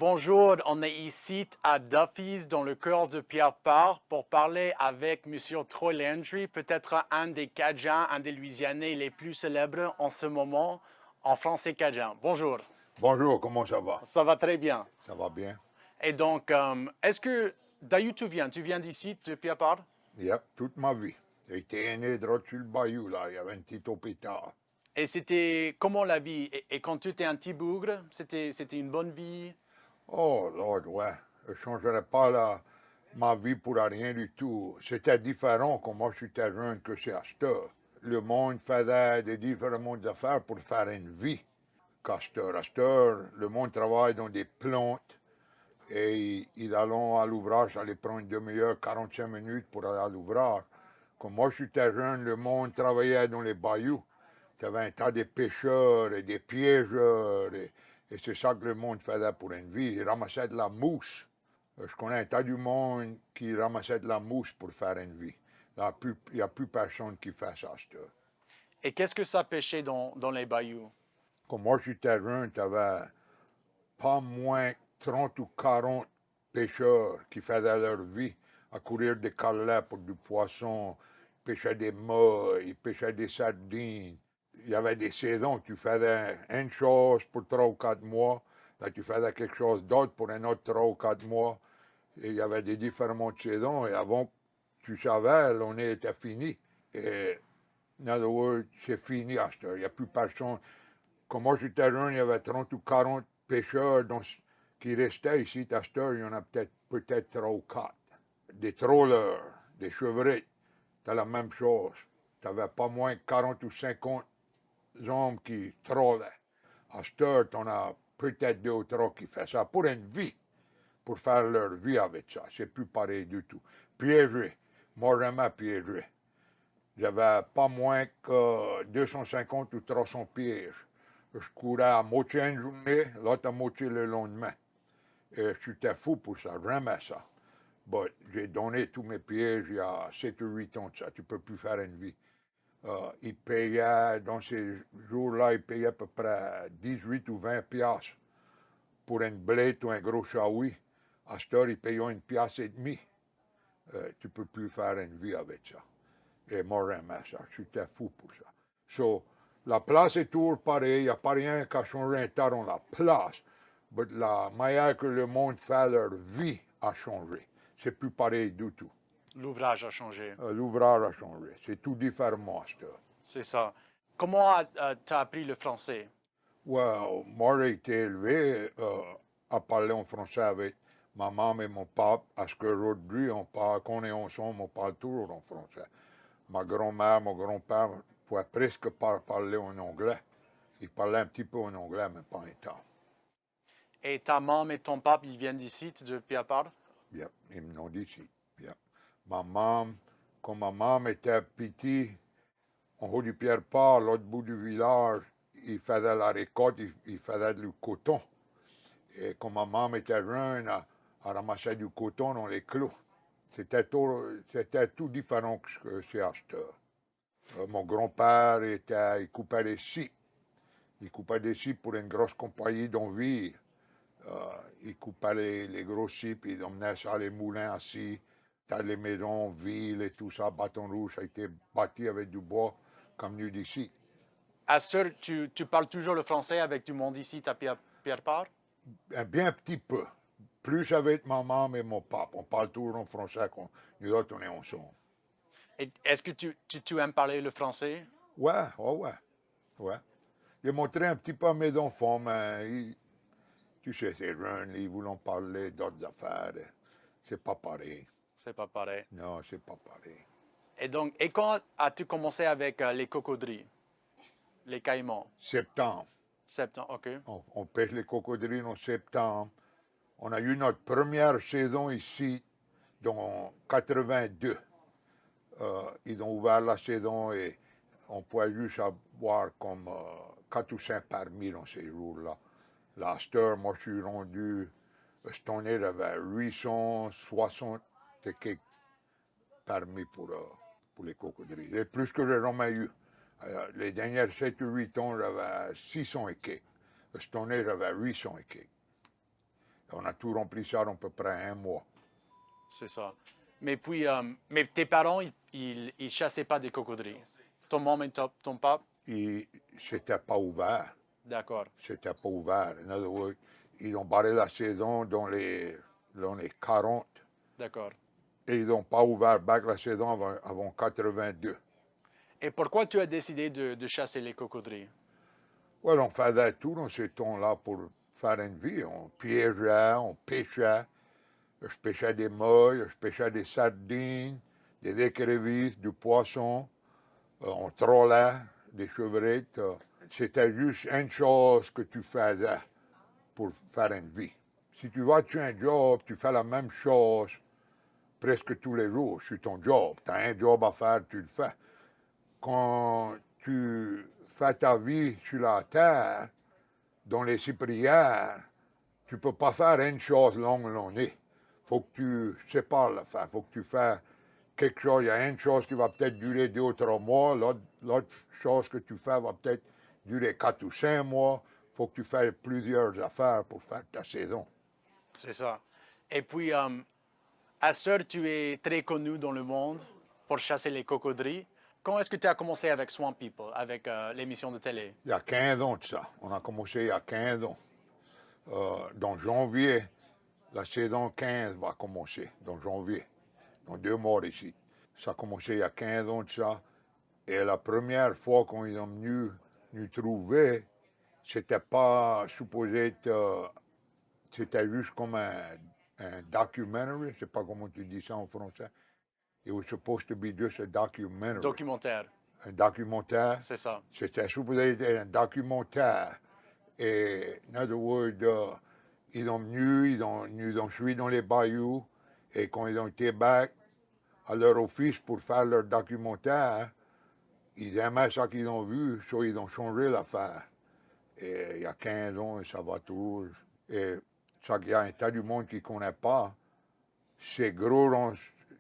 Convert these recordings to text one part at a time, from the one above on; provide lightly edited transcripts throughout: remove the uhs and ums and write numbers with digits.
Bonjour, on est ici à Duffy's dans le cœur de Pierre-Part pour parler avec Monsieur Troy Landry, peut-être un des Cajuns, un des Louisianais les plus célèbres en ce moment en français cajun. Bonjour, Bonjour, comment ça va? ça va très bien. Ça va bien? Et donc, est-ce que d'où tu viens? Tu viens d'ici, de Pierre-Part? Yep, toute ma vie. J'ai été né droit sur le bayou, là. Il y avait un petit hôpital. Et c'était comment la vie? Et quand tu étais un petit bougre, c'était une bonne vie? Oh, Lord, ouais. Je ne changerais pas ma vie pour rien du tout. C'était différent quand moi j'étais jeune que c'est à cette heure. Le monde faisait des différentes affaires pour faire une vie. À cette heure, le monde travaille dans des plantes et ils allons à l'ouvrage, ça allait prendre une demi-heure, 45 minutes pour aller à l'ouvrage. Quand moi j'étais jeune, le monde travaillait dans les bayous. Tu avais un tas de pêcheurs et des piégeurs, et c'est ça que le monde faisait pour une vie. Ils ramassaient de la mousse. Je connais un tas du monde qui ramassait de la mousse pour faire une vie. Il n'y a plus personne qui fait ça. Et qu'est-ce que ça pêchait dans les bayous? Quand moi j'étais jeune, tu avais pas moins 30 ou 40 pêcheurs qui faisaient leur vie à courir des calais pour du poisson, pêchaient des mots, ils pêchaient des sardines. Il y avait des saisons, tu faisais une chose pour 3 ou 4 mois, là tu faisais quelque chose d'autre pour un autre 3 ou 4 mois. Et il y avait des différentes saisons, et avant, tu savais, l'année était finie. Et, in other words, c'est fini à cette heure. Il n'y a plus personne. Comme moi j'étais jeune, il y avait 30 ou 40 pêcheurs qui restaient ici. À cette heure, il y en a peut-être 3 ou 4. Des trollers, des chevrettes, c'était la même chose. Tu n'avais pas moins de 40 ou 50 hommes qui trollaient. À cette heure, tu en as peut-être 2 ou 3 qui font ça pour une vie, pour faire leur vie avec ça. C'est plus pareil du tout. Piéger, moi j'aimais piéger. J'avais pas moins que 250 ou 300 pièges. Je courais à moitié une journée, l'autre à moitié le lendemain. Et j'étais fou pour ça, j'aimais ça. But j'ai donné tous mes pièges il y a 7 ou 8 ans de ça. Tu peux plus faire une vie. Ils payaient, dans ces jours-là, ils payaient à peu près 18 ou 20 piastres pour une blette ou un gros chaoui. À cette heure, ils payaient 1 piastre et demi. Tu peux plus faire une vie avec ça. Et moi, j'aimais ça. J'étais fou pour ça. So, la place est toujours pareille. Il n'y a pas rien qui a changé un tas dans la place. Mais la manière que le monde fait leur vie a changé. C'est plus pareil du tout. L'ouvrage a changé. L'ouvrage a changé. C'est tout différent, ça. C'est ça. Comment t'as appris le français? Well, moi, j'ai été élevé à parler en français avec ma maman et mon papa. À ce qu'aujourd'hui, quand on est ensemble, on parle toujours en français. Ma grand-mère, mon grand-père ne pouvaient presque pas parler en anglais. Ils parlaient un petit peu en anglais, mais pas un temps. Et ta maman et ton papa, ils viennent d'ici, de Pierre-Part? Yep, ils me l'ont dit ici. Yep. Quand ma maman était petite, en haut du Pierre-Part, l'autre bout du village, ils faisaient la récolte, ils faisaient du coton. Et quand ma maman était jeune, elle ramassait du coton dans les clos. C'était tout différent que ce que c'est à cette heure. Mon grand-père il coupait les scies. Il coupait des scies pour une grosse compagnie d'Enville. Il coupait les gros scies, puis il emmenait ça à les moulins à scie. T'as les maisons, villes et tout ça, Bâton Rouge, ça a été bâti avec du bois comme nous d'ici. Astor, tu parles toujours le français avec du monde ici à Pierre-Part? Un bien petit peu. Plus avec ma maman et mon papa. On parle toujours en français quand nous autres on est ensemble. Et est-ce que tu aimes parler le français? Ouais, oh ouais, ouais. J'ai montré un petit peu à mes enfants, mais tu sais, ces jeunes, ils voulaient parler d'autres affaires. C'est pas pareil. C'est pas pareil. Non, c'est pas pareil. Et donc, et quand as-tu commencé avec les cocodries, les caïmans? Septembre. Septembre, ok. On pêche les cocodriles en septembre. On a eu notre première saison ici dans 82. Ils ont ouvert la saison et on pouvait juste avoir comme 4 ou 5 parmi dans ces jours-là. La star, moi, je suis rendu, cette année, j'avais 860 et quelques parmi pour les cocodriles. C'est plus que j'ai jamais eu. Les dernières 7 ou 8 ans, j'avais 600 et quelques. Cette année, j'avais 800 et quelques. On a tout rempli ça dans à peu près un mois. C'est ça. Mais puis, mais tes parents, ils chassaient pas des cocodrilles. Ton maman et ton papa, C'était pas ouvert. d'accord, C'était pas ouvert. En other words, ils ont barré la saison dans les 40 d'accord. et ils n'ont pas ouvert back la saison avant 82. Et pourquoi tu as décidé de chasser les cocodrilles? Ouais, on faisait tout dans ces temps-là pour faire une vie. On piégeait, on pêchait. Je pêchais des moilles, je pêchais des sardines, des écrevisses, du poisson. On trollait des chevrettes. C'était juste une chose que tu faisais pour faire une vie. Si tu vas tuer un job, tu fais la même chose presque tous les jours sur ton job. Tu as un job à faire, tu le fais. Quand tu fais ta vie sur la terre, dans les ciprières, tu ne peux pas faire une chose longue l'année. Il faut que tu sépares l'affaire. Il faut que tu fasses quelque chose. Il y a une chose qui va peut-être durer 2 ou 3 mois. L'autre chose que tu fais va peut-être durer 4 ou 5 mois. Il faut que tu fasses plusieurs affaires pour faire ta saison. C'est ça. Et puis, à ce jour, tu es très connu dans le monde pour chasser les cocodrilles. Quand est-ce que tu as commencé avec Swamp People, avec l'émission de télé? Il y a 15 ans de ça. On a commencé il y a 15 ans. Dans janvier, la saison 15 va commencer. Dans janvier. Dans 2 mois ici. Ça a commencé il y a 15 ans de ça. Et la première fois qu'ils sont venus nous trouver, c'était pas supposé être. C'était juste comme un documentary. Je sais pas comment tu dis ça en français. It was supposed to be just a documentary. Documentaire, Un documentaire. c'est ça. C'était supposé être un documentaire. Et, in other words, ils sont venus, nous ont suivis dans les bayous. Et quand ils ont été back à leur office pour faire leur documentaire, ils aimaient ça qu'ils ont vu, so ils ont changé l'affaire. Et il y a 15 ans, ça va tout. Et ça, il y a un tas du monde qui ne connaît pas. C'est gros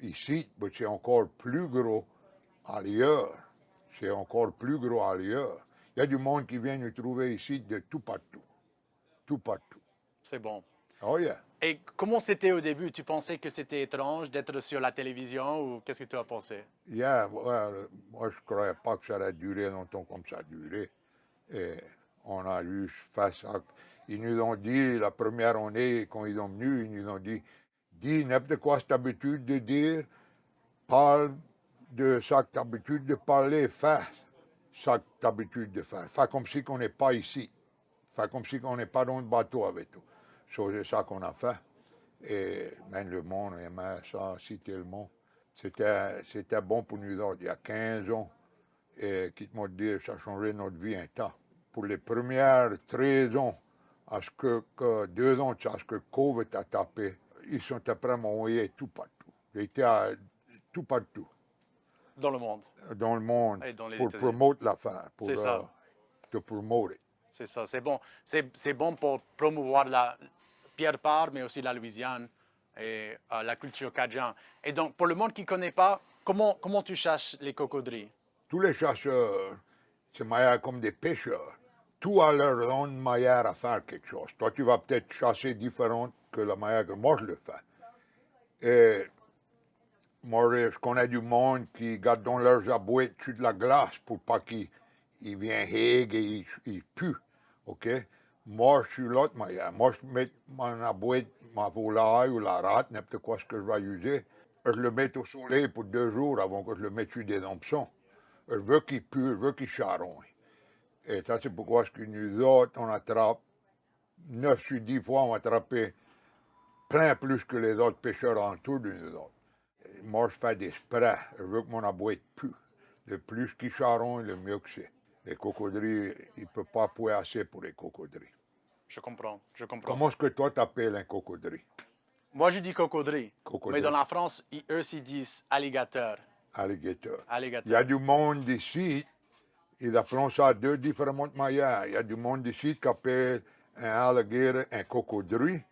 ici, mais c'est encore plus gros ailleurs. C'est encore plus gros ailleurs. Il y a du monde qui vient nous trouver ici de tout partout. Tout partout. C'est bon. Oh yeah. Et comment c'était au début? Tu pensais que c'était étrange d'être sur la télévision ou qu'est-ce que tu as pensé? Yeah, well, moi, je ne croyais pas que ça allait durer longtemps comme ça a duré. Et on a eu face à. Ils nous ont dit, la première année, quand ils sont venus, ils nous ont dit, dis n'importe quoi cette habitude de dire, parle de ça que tu as l'habitude de parler, fais ça que tu as l'habitude de faire. Fais comme si on n'est pas ici. Fais comme si on n'est pas dans le bateau avec toi. C'est ça qu'on a fait. Et même le monde aimait ça aussi tellement. C'était bon pour nous autres. Il y a 15 ans, et quitte-moi de dire, ça a changé notre vie un temps. Pour les premières 13 ans, à ce que 2 ans, à ce que COVID a tapé, ils sont après m'envoyer tout partout. J'étais tout partout Dans le monde. dans le monde Et dans les pour États-Unis. promouvoir l'affaire, pour C'est ça. te promouvoir. C'est ça. C'est bon. C'est bon pour promouvoir la Pierre-Part, mais aussi la Louisiane et la culture cajun. Et donc, pour le monde qui ne connaît pas, comment tu chasses les cocodrilles? Tous les chasseurs, c'est meilleur comme des pêcheurs. Tout a leur own manière à faire quelque chose. Toi, tu vas peut-être chasser différent que la manière que moi je le fais. Et moi, je connais du monde qui garde dans leurs abouettes sur de la glace pour pas qu'ils viennent hég et ils puent. OK? Moi, je suis l'autre manière. Moi, je mets mon abouette, ma volaille ou la rate, n'importe quoi ce que je vais user, je le mets au soleil pour 2 jours avant que je le mette sur des hameçons. Je veux qu'il pue, je veux qu'il charogne. Et ça, c'est pourquoi ce que nous autres, on attrape 9 sur 10 fois, on va attraper plein plus que les autres pêcheurs autour de nous autres. Et moi, je fais des sprays. Je veux que mon abouette pue. Le plus qu'il charogne, le mieux que c'est. Les cocodrilles, il ne peut pas pouvoir assez pour les cocodrilles. Je comprends. Je comprends. Comment est-ce que toi t'appelles un cocodrille? Moi, je dis cocodrille. Cocodrille. Mais dans la France, eux aussi disent alligator. Alligator. Alligator. Il y a du monde ici, ils appellent ça de 2 différentes manières. Il y a du monde ici qui appelle un alligator un cocodrille.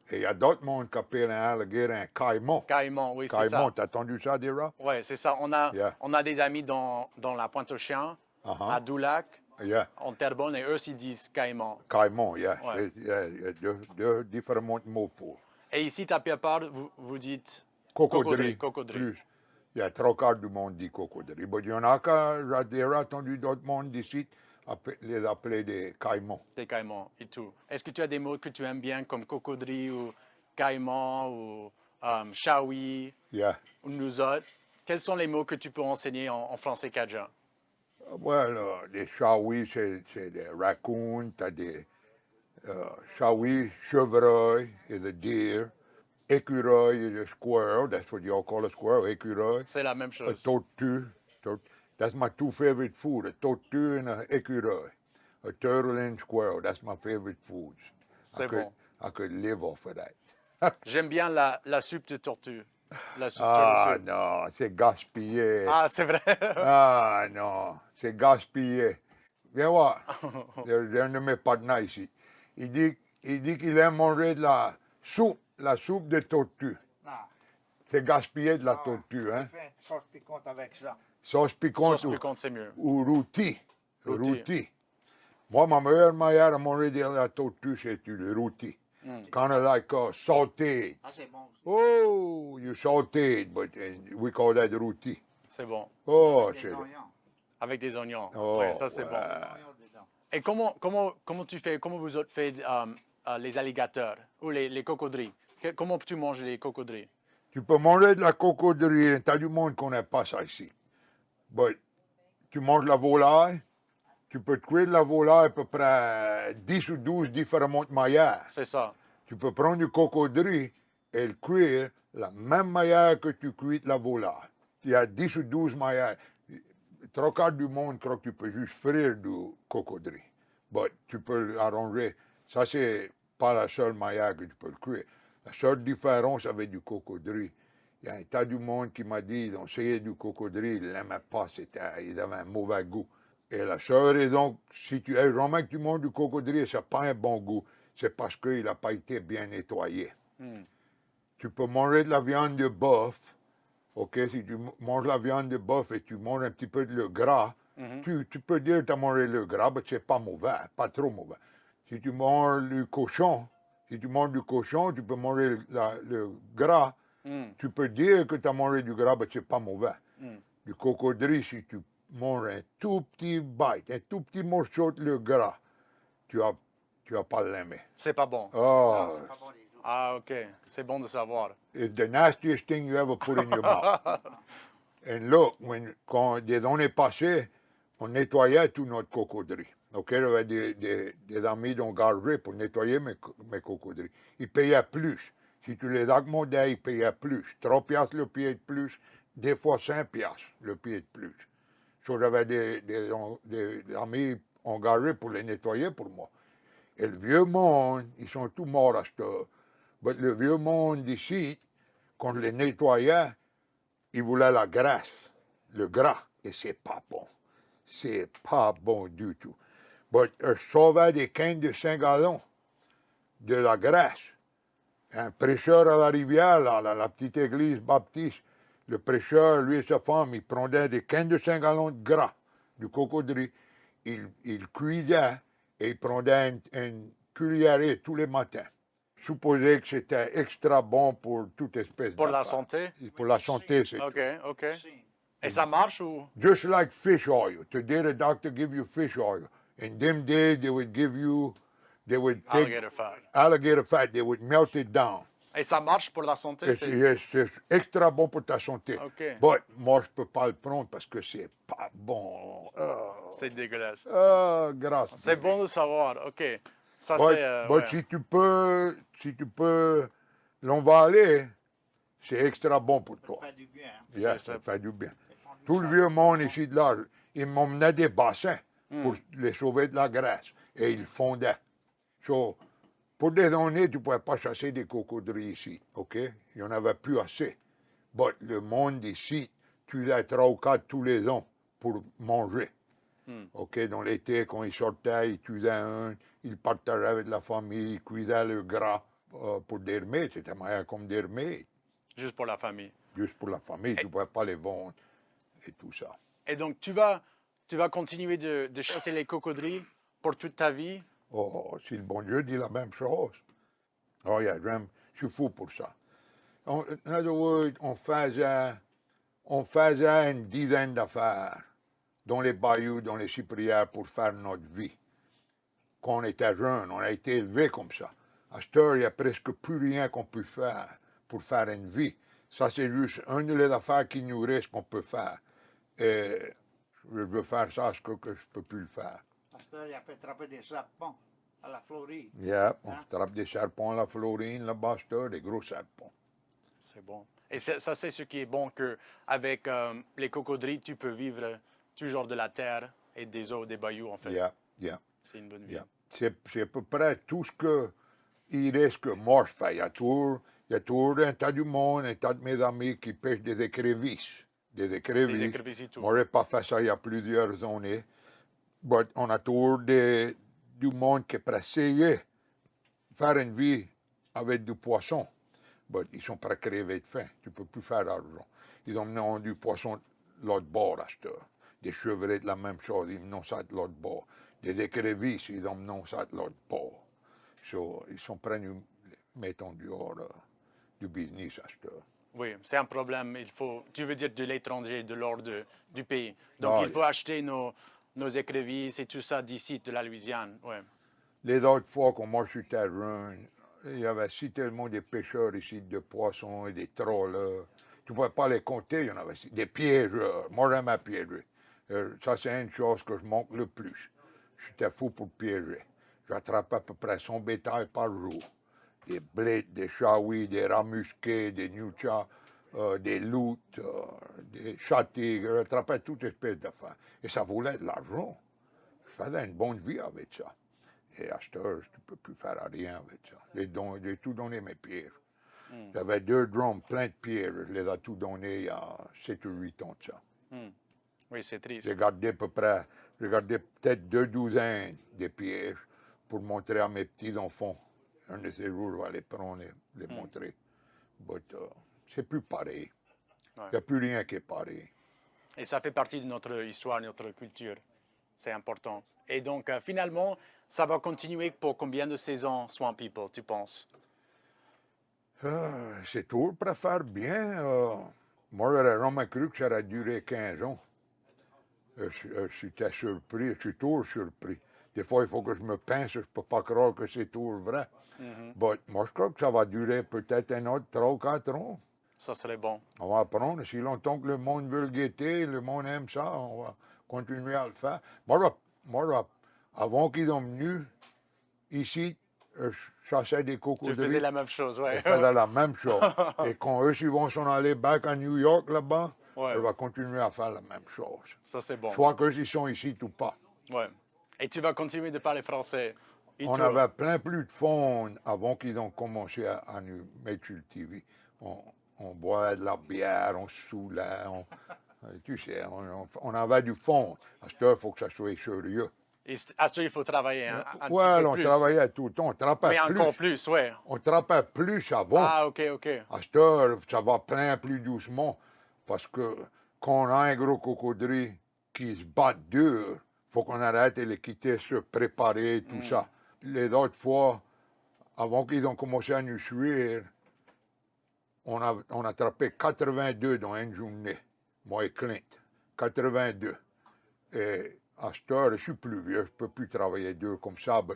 Et il y a d'autres mondes qui appellent un alligator un caïman. Caïman, oui, c'est Caïman, ça. t'as entendu ça, Dira? Oui, c'est ça. Yeah. On a des amis dans la Pointe-aux-Chiens, à Doulac, Yeah. en Terrebonne, et eux, ils disent caïman. Caïman, yeah. Ouais. Il y a deux différents mots pour. Et ici, à Pierre-Part, vous dites Cocodrie, cocodrie. plus. Il y a trois quarts du monde dit cocodrie. Mais il y en a j'ai entendu d'autres mondes d'ici les appeler des caïmans. Des caïmans et tout. Est-ce que tu as des mots que tu aimes bien comme cocodrie ou caïman ou chaoui Yeah. ou nous autres? Quels sont les mots que tu peux enseigner en français cajun? Well, les chaouis, c'est des raccoons, t'as des chaouis, chevreuil is a deer, écureuil is a squirrel, that's what you all call a squirrel, écureuil. C'est la même A chose. tortue, that's my two favorite food, a tortue and a écureuil. A turtle and squirrel, that's my favorite foods. C'est bon. I could live off of that. J'aime bien la soupe de tortue. La soupe Ah turtle soup. non, c'est gaspillé. Ah, c'est vrai. Ah non, c'est gaspillé. Viens voir, il y a un de mes partenaires ici. Il dit qu'il aime manger de la soupe de tortue. Non. C'est gaspillé de la Ah, tortue, hein? Fais une sauce piquante avec ça. Sauce piquante Sauce piquante, c'est mieux. ou rôti. Rôti. Rôti. Moi, ma meilleure manière de manger de la tortue, c'est le rôti. Kind of like sauteed. Ah, c'est bon aussi. Oh, you sauteed, but we call that rôti. C'est bon. Oh, Des c'est... oignons. Avec des oignons. Oh, Ouais, ça, c'est ouais. bon. Oignons dedans. Et comment vous autres faites les alligators ou les cocodries? Comment tu manges les cocodries? Tu peux manger de la cocodrie, t'as du monde qu'on n'a pas ça ici. But, tu manges la volaille, tu peux cuire la volaille à peu près 10 ou 12 différentes manières. C'est ça. Tu peux prendre du cocodrie et le cuire la même manière que tu cuis la volaille. Il y a 10 ou 12 manières. Trois quarts du monde croit que tu peux juste frire du cocodrie. But tu peux l'arranger. Ça, c'est pas la seule manière que tu peux le cuire. La seule différence avec du cocodrie, il y a un tas du monde qui m'a dit ils ont essayé du cocodrie, ils l'aimaient pas, il avait un mauvais goût. Et la seule raison, si tu es vraiment que tu manges du cocodrie et ça n'a pas un bon goût, c'est parce qu'il n'a pas été bien nettoyé. Tu peux manger de la viande de bœuf, ok? Si tu manges la viande de bœuf et tu manges un petit peu de le gras, tu peux dire que tu as mangé le gras, mais c'est pas mauvais, pas trop mauvais. Si tu manges du cochon, tu peux manger le gras, tu peux dire que tu as mangé du gras, mais c'est pas mauvais. Du cocodrie, si tu manges un tout petit bite, un tout petit morceau de le gras, tu vas pas l'aimer. C'est pas bon. Oh, C'est pas bon les autres. Ah, OK. C'est bon de savoir. it's the nastiest thing you ever put in your mouth. And look, quand des années passées, on nettoyait tout notre cocodrie. OK, j'avais des amis dont garderie pour nettoyer mes cocodries. Ils payaient plus. Si tu les accommodais, ils payaient plus. 3 piastres le pied de plus, des fois 5 piastres le pied de plus. So, j'avais des amis en garderie pour les nettoyer pour moi. Et le vieux monde, ils sont tous morts à cette heure. Mais le vieux monde d'ici, quand je les nettoyais, ils voulaient la graisse, le gras, et c'est pas bon. C'est pas bon du tout. Mais je sauvais des cannes de 5 gallons de la graisse. Un prêcheur à la rivière, là, la petite église baptiste, le prêcheur, lui et sa femme, ils prenaient des cannes de 5 gallons de gras, du cocodrie. Ils cuisaient et ils prenaient une cuillerée tous les matins. Supposé que c'était extra bon pour toute espèce Pour la d'affaires. santé? Pour la santé, c'est OK, OK. Si. Et ça marche ou? just like fish oil. Today the doctor give you fish oil. In them days they would take Alligator fat. alligator fat, they would melt it down. Et ça marche pour la santé? C'est extra bon pour ta santé. OK. But moi je peux pas le prendre parce que c'est pas bon. C'est dégueulasse. Grâce. C'est bon de savoir. OK. Ça, But, c'est... but ouais. si tu peux l'envaler, c'est extra bon pour toi. Ça fait du bien. Hein. Yeah, C'est ça ça. fait du bien. Ils font du Tout le savon. vieux monde ici de là, ils m'emmenaient des bassins pour les sauver de la graisse et ils fondaient. So, pour des années, tu ne pouvais pas chasser des cocodries ici, OK? Il n'y en avait plus assez. Mais le monde ici, tu les 3 ou 4 tous les ans pour manger. OK? Dans l'été, quand ils sortaient, ils tuaient un, ils partageaient avec la famille, ils cuisaient le gras pour dormir. C'était meilleur comme dormir. Juste pour la famille. Juste pour la famille, tu ne pouvais pas les vendre et tout ça. Et donc, tu vas continuer de chasser les cocodrilles pour toute ta vie? Oh, si le bon Dieu dit la même chose. Oh, yeah, je suis fou pour ça. In other words, on faisait une dizaine d'affaires dans les bayous, dans les cyprières pour faire notre vie. Quand on était jeune, on a été élevé comme ça. À cette heure, il n'y a presque plus rien qu'on peut faire pour faire une vie. Ça, c'est juste une des affaires qui nous reste qu'on peut faire. Et je veux faire ça, ce que je ne peux plus le faire. À cette heure, il a fait attraper des serpents à la Floride. Yeah, on Hein? attrape des serpents à la Florine, là-bas, à cette heure, des gros serpents. C'est bon. Et ça, c'est ce qui est bon, qu'avec les cocodrilles, tu peux vivre toujours de la terre et des eaux, des bayous, en fait. Yeah, yeah, C'est une bonne vie. yeah. C'est à peu près tout ce qu'il reste que moi je fais. Il y a toujours un tas du monde, un tas de mes amis qui pêchent des écrevisses. Des écrevisses. Des écrevisses et tout. Moi, je n'ai pas fait ça il y a plusieurs années. Mais on a toujours du monde qui est essayé de faire une vie avec du poisson. Mais ils sont prêts à crever de faim. Tu ne peux plus faire d'argent. Ils ont du poisson de l'autre bord à cette heure. Des chevrettes, la même chose, ils ont ça de l'autre bord. Des écrevisses, ils ont ça de l'autre bord. So, ils sont prêts à nous mettre en dehors du business à cette heure. Oui, c'est un problème. Tu veux dire de l'étranger, de l'hors du pays. Donc, Ah, il faut acheter nos écrevisses et tout ça d'ici, de la Louisiane. Ouais. Les autres fois, quand moi je suis jeune, il y avait si tellement de pêcheurs ici, de poissons et des trollers. Tu ne pouvais pas les compter, il y en avait des piégeurs. Moi, j'aime à piéger. Ça, c'est une chose que je manque le plus. J'étais fou pour piéger. J'attrapais à peu près 100 bétail par jour. Des blés, des chaouis, des rats musqués, des newchas, des loutres, des châtaignes. J'attrapais toute espèce d'affaires. Et ça voulait de l'argent. Je faisais une bonne vie avec ça. Et à cette heure, tu ne peux plus faire rien avec ça. J'ai tout donné mes pierres. J'avais 2 drums pleins de pierres. Je les ai tout donnés il y a 7 ou 8 ans de ça. Oui, c'est triste. J'ai gardé peut-être 2 douzaines de pierres pour montrer à mes petits-enfants. Un de ces jours, je vais les prendre et les montrer. Mais c'est plus pareil. Il Ouais. n'y a plus rien qui est pareil. Et ça fait partie de notre histoire, de notre culture. C'est important. Et donc, finalement, ça va continuer pour combien de saisons, Swamp People, tu penses? C'est toujours pour faire bien. Moi, j'aurais jamais cru que ça aurait duré 15 ans. J'étais surpris, je suis toujours surpris. Des fois, il faut que je me pince, je ne peux pas croire que c'est toujours vrai. Mais moi, je crois que ça va durer peut-être un autre 3 ou 4 ans. Ça serait bon. On va apprendre. Si longtemps que le monde veut le guetter, le monde aime ça, on va continuer à le faire. Avant qu'ils sont venus ici, je chassais des Tu cocodrilles. faisais la même chose, Je ouais. faisais la même chose. Et quand eux, ils vont s'en aller back à New York, là-bas, Ouais. je vais continuer à faire la même chose. Ça, c'est bon. Soit qu'eux, ils sont ici ou pas. Ouais. Et tu vas continuer de parler français. Et On tout. avait plein plus de fonds avant qu'ils ont commencé à nous mettre sur le TV. On boit de la bière, on se saoulait, tu sais, on avait du fond. À cette heure, il faut que ça soit sérieux. Et à ce il faut travailler un petit Ouais, peu on plus. travaillait tout le temps, on trappait Mais plus. encore plus, ouais. On trappait plus avant. Ah, OK. À cette heure, ça va plein plus doucement. Parce que quand on a un gros cocodrille qui se bat dur, il faut qu'on arrête de les quitter, se préparer, tout ça. Les autres fois, avant qu'ils ont commencé à nous suivre, on a attrapé 82 dans une journée, moi et Clint. 82. Et à cette heure, je suis plus vieux, je ne peux plus travailler dur comme ça. Mais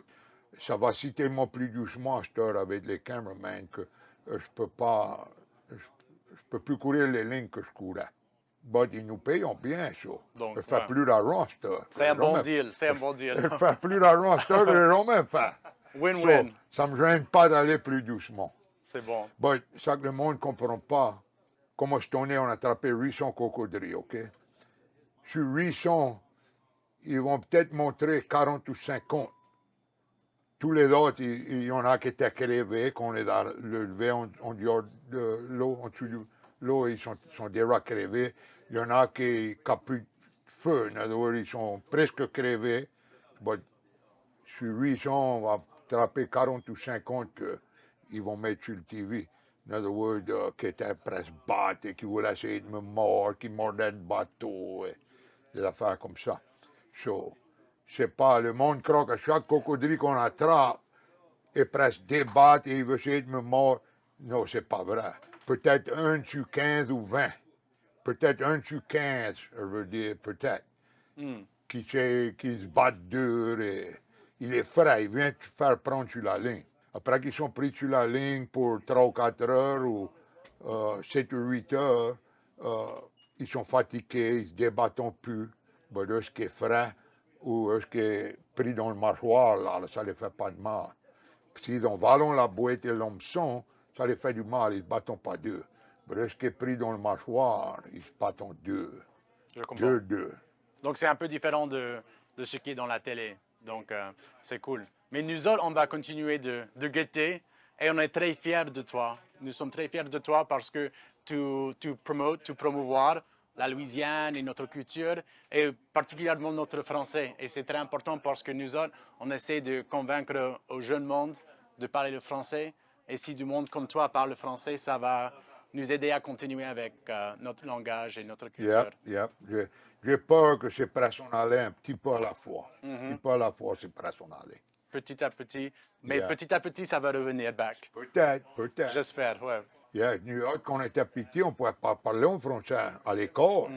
ça va si tellement plus doucement à cette heure avec les caméramans que je peux plus courir les lignes que je courais. Mais ils nous payent bien, ça. Donc, Je fais ouais. plus d'argent à cette heure. C'est un bon Jamais- deal. C'est un bon deal. Je fais plus d'argent à cette heure que je n'ai jamais fait. Win-win. Ça ne me gêne pas d'aller plus doucement. C'est bon. Mais ça que le monde ne comprend pas, comment cette année on a attrapé 800 cocodrilles, OK? Sur 800, ils vont peut-être montrer 40 ou 50. Tous les autres, il y en a qui étaient crevés, qu'on les a levés en dehors de l'eau, en dessous de l'eau, ils sont déjà crevés. Il y en a qui n'ont plus de feu, en other words, ils sont presque crevés. Mais sur 800, on va attraper 40 ou 50 qu'ils vont mettre sur le TV. En other words, qui étaient presque battus, qui voulaient essayer de me mordre, qui mordaient le bateau, et des affaires comme ça. So, c'est pas, le monde croit que chaque crocodile qu'on attrape est presque débattre et il veut essayer de me mordre. Non, c'est pas vrai. Peut-être un sur 15 ou 20. Peut-être un sur 15, je veux dire, peut-être. Qui se battent dur et il est frais, il vient te faire prendre sur la ligne. Après qu'ils sont pris sur la ligne pour 3 ou 4 heures ou 7 ou 8 heures, ils sont fatigués, ils se débattent plus. Ben, eux, ce qui est frais ou eux, ce qui est pris dans le mâchoire, là, ça ne les fait pas de mal. S'ils ont vallon la boîte et l'hameçon, ça les fait du mal, ils ne se battent pas deux. Mais ce qui est pris dans le mâchoire, ils se battent deux. Je comprends. Deux. Donc, c'est un peu différent de ce qui est dans la télé. Donc, c'est cool. Mais nous autres, on va continuer de guetter et on est très fiers de toi. Nous sommes très fiers de toi parce que tu promouvoir la Louisiane et notre culture et particulièrement notre français. Et c'est très important parce que nous autres, on essaie de convaincre au jeune monde de parler le français. Et si du monde comme toi parle le français, ça va nous aider à continuer avec notre langage et notre culture. Yep. J'ai peur que c'est personnalisé un petit peu à la fois. Un petit peu à la fois, c'est personnalisé. Petit à petit. Mais Yeah. petit à petit, ça va revenir back. Peut-être. J'espère, ouais. New York, quand on était petit, on ne pouvait pas parler en français à l'école.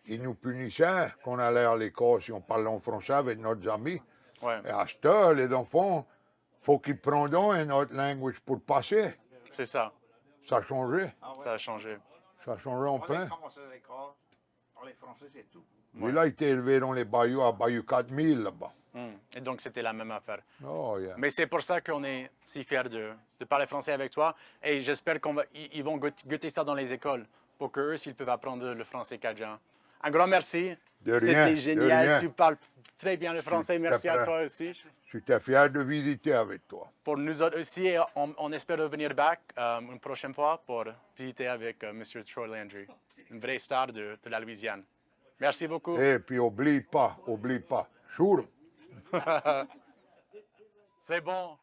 Ils nous punissaient quand on allait à l'école si on parlait en français avec nos amis. Ouais, Et à cette heure, les enfants, il faut qu'ils prennent une autre langue pour passer. c'est ça. Ça a changé. Ah ouais. Ça a changé. Ça a changé en On a plein. commencé à l'école, parler français, c'est tout. Lui, là, il était élevé dans les bayous, à Bayou 4000, là-bas. Et donc, c'était la même affaire. Oh, yeah. Mais c'est pour ça qu'on est si fiers de parler français avec toi. Et j'espère qu'ils vont goûter ça dans les écoles pour qu'eux, s'ils peuvent apprendre le français cajun. Un grand merci. De rien, C'était de génial. rien. Tu parles très bien le français. Merci à prêt. toi aussi. J'étais fier de visiter avec toi. Pour nous autres aussi, et on espère revenir back une prochaine fois pour visiter avec M. Troy Landry, une vraie star de la Louisiane. Merci beaucoup. Et puis, oublie pas, Chour. C'est bon.